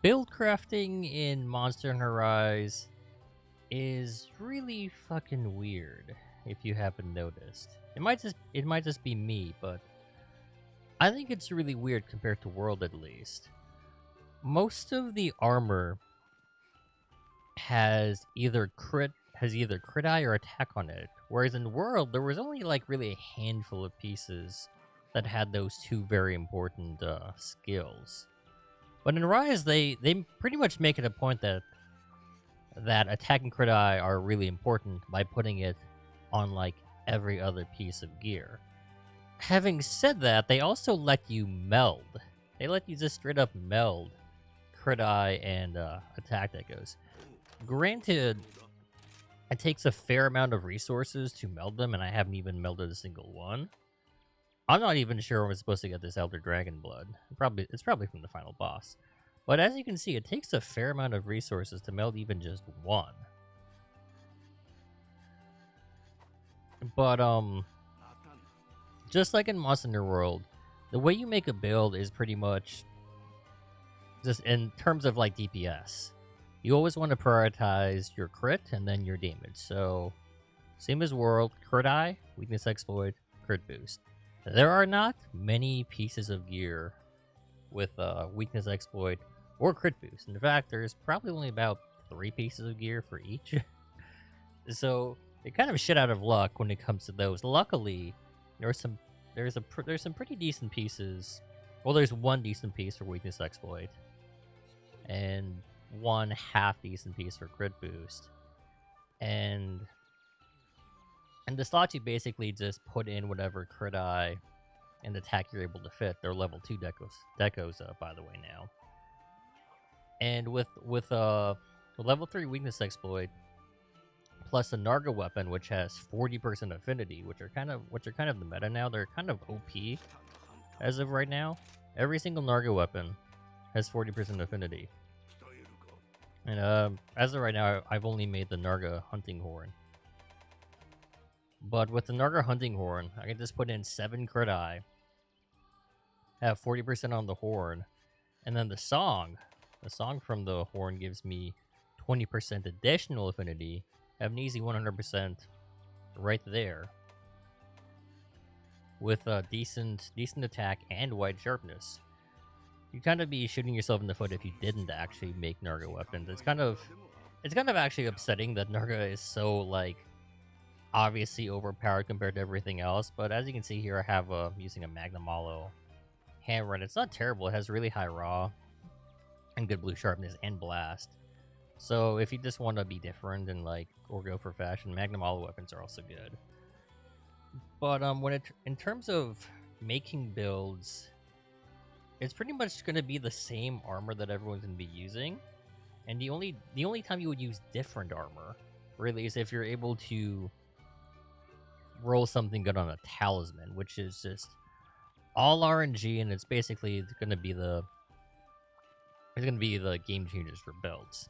Build crafting in Monster Hunter Rise is really fucking weird. If you haven't noticed, it might just be me, but I think it's really weird compared to World at least. Most of the armor has either crit eye or attack on it, whereas in World there was only like really a handful of pieces that had those two very important skills. But in Rise, they pretty much make it a point that attack and crit eye are really important by putting it on like every other piece of gear. Having said that, they also let you meld. They let you just straight up meld crit eye and attack echoes. Granted, it takes a fair amount of resources to meld them, and I haven't even melded a single one. I'm not even sure when we're supposed to get this Elder Dragon blood. It's probably from the final boss. But as you can see, it takes a fair amount of resources to meld even just one. But just like in Monster Hunter World, the way you make a build is pretty much just in terms of like DPS. You always want to prioritize your crit and then your damage. So same as World, crit eye, weakness exploit, crit boost. There are not many pieces of gear with weakness exploit or crit boost. In fact, there's probably only about 3 pieces of gear for each. So you're kind of shit out of luck when it comes to those. Luckily, there's some pretty decent pieces. Well, there's one decent piece for weakness exploit, and one half decent piece for crit boost, and the slots you basically just put in whatever crit eye and attack you're able to fit. They're level 2 decos, by the way, now. And with level 3 weakness exploit plus a Narga weapon, which has 40% affinity, which are kind of the meta now. They're kind of OP as of right now. Every single Narga weapon has 40% affinity. And as of right now, I've only made the Narga hunting horn. But with the Narga hunting horn, I can just put in 7 crit eye, have 40% on the horn, and then the song from the horn gives me 20% additional affinity. Have an easy 100% right there, with a decent attack and wide sharpness. You'd kind of be shooting yourself in the foot if you didn't actually make Narga weapons. It's kind of actually upsetting that Narga is so like obviously overpowered compared to everything else. But as you can see here, I have using a Magnum Hollow hammer, and it's not terrible. It has really high raw and good blue sharpness and blast. So if you just want to be different and like or go for fashion, Magnum Hollow weapons are also good. But in terms of making builds, it's pretty much going to be the same armor that everyone's going to be using, and the only time you would use different armor really is if you're able to roll something good on a talisman, which is just all RNG, and it's basically going to be the game changers for builds.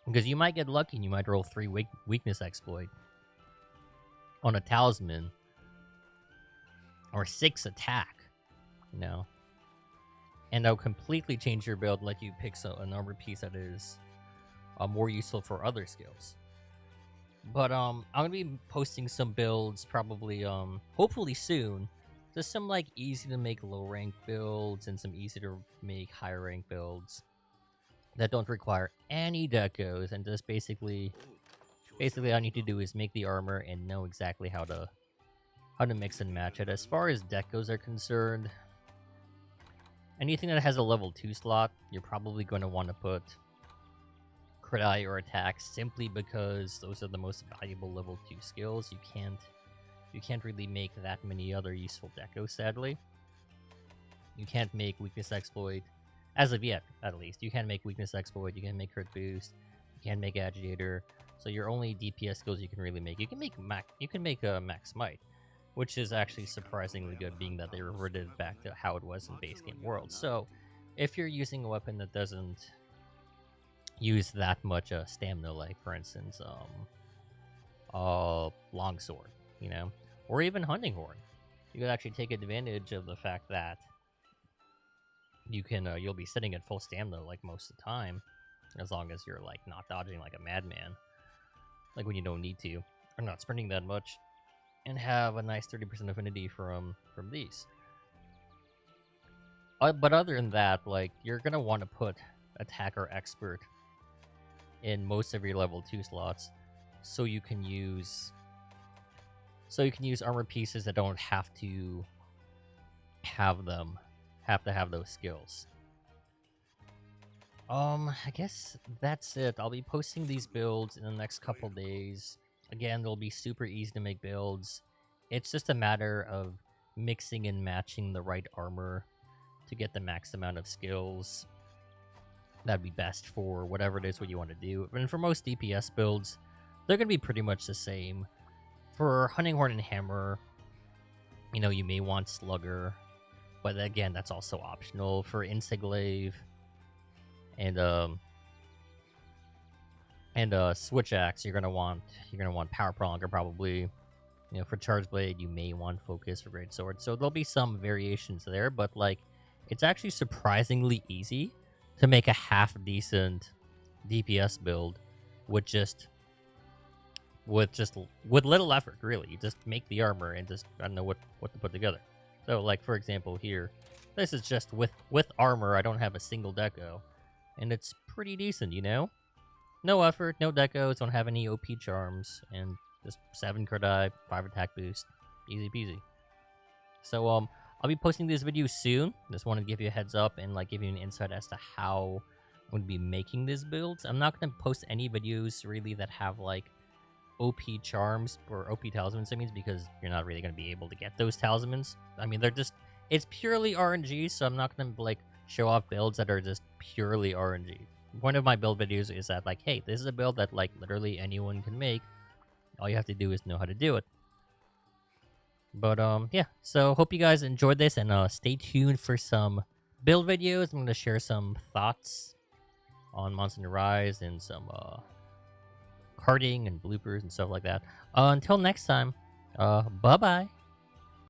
Because you might get lucky and you might roll 3 weakness exploit on a talisman, or 6 attack, and that'll completely change your build and let you pick an armor piece that is more useful for other skills. But I'm gonna be posting some builds probably hopefully soon. Just some like easy to make low rank builds and some easy to make higher rank builds that don't require any decos, and just basically all I need to do is make the armor and know exactly how to mix and match it. As far as decos are concerned, anything that has a level 2 slot, you're probably going to want to put crit eye or attack, simply because those are the most valuable level 2 skills. You can't really make that many other useful decos, sadly. You can't make weakness exploit, as of yet, at least. You can't make weakness exploit, you can't make crit boost, you can't make agitator. So your only DPS skills you can really make, you can make max might, which is actually surprisingly good, being that they reverted back to how it was in base game World. So if you're using a weapon that doesn't use that much stamina, like for instance longsword, or even hunting horn, you could actually take advantage of the fact that you can you'll be sitting at full stamina like most of the time, as long as you're like not dodging like a madman, like when you don't need to, or not sprinting that much, and have a nice 30% affinity from these. But other than that, like, you're gonna want to put attacker expert in most of your level 2 slots, so you can use armor pieces that don't have to have those skills. I guess that's it. I'll be posting these builds in the next couple days. Again, they'll be super easy to make builds. It's just a matter of mixing and matching the right armor to get the max amount of skills that'd be best for whatever it is what you want to do. And for most DPS builds, they're going to be pretty much the same. For Hunting Horn and Hammer, you may want Slugger, but again, that's also optional. For Instiglaive and Switch Axe, you're gonna want Power Prolonger probably. For Charge Blade, you may want Focus for Great Sword. So there'll be some variations there, but like, it's actually surprisingly easy to make a half decent DPS build with little effort. Really, you just make the armor and just I don't know what to put together. So like, for example, here, this is just with armor. I don't have a single deco, and it's pretty decent. No effort, no decos, don't have any OP charms, and just 7 crit die, 5 attack boost, easy peasy. So I'll be posting these videos soon. Just wanted to give you a heads up and like give you an insight as to how I'm going to be making these builds. I'm not going to post any videos really that have like OP charms or OP talismans, because you're not really going to be able to get those talismans. I mean, it's purely RNG, so I'm not going to like show off builds that are just purely RNG. One of my build videos is that like, hey, this is a build that like literally anyone can make. All you have to do is know how to do it. But yeah, so hope you guys enjoyed this, and stay tuned for some build videos. I'm going to share some thoughts on Monster Hunter Rise and some carding and bloopers and stuff like that. Until next time, bye-bye.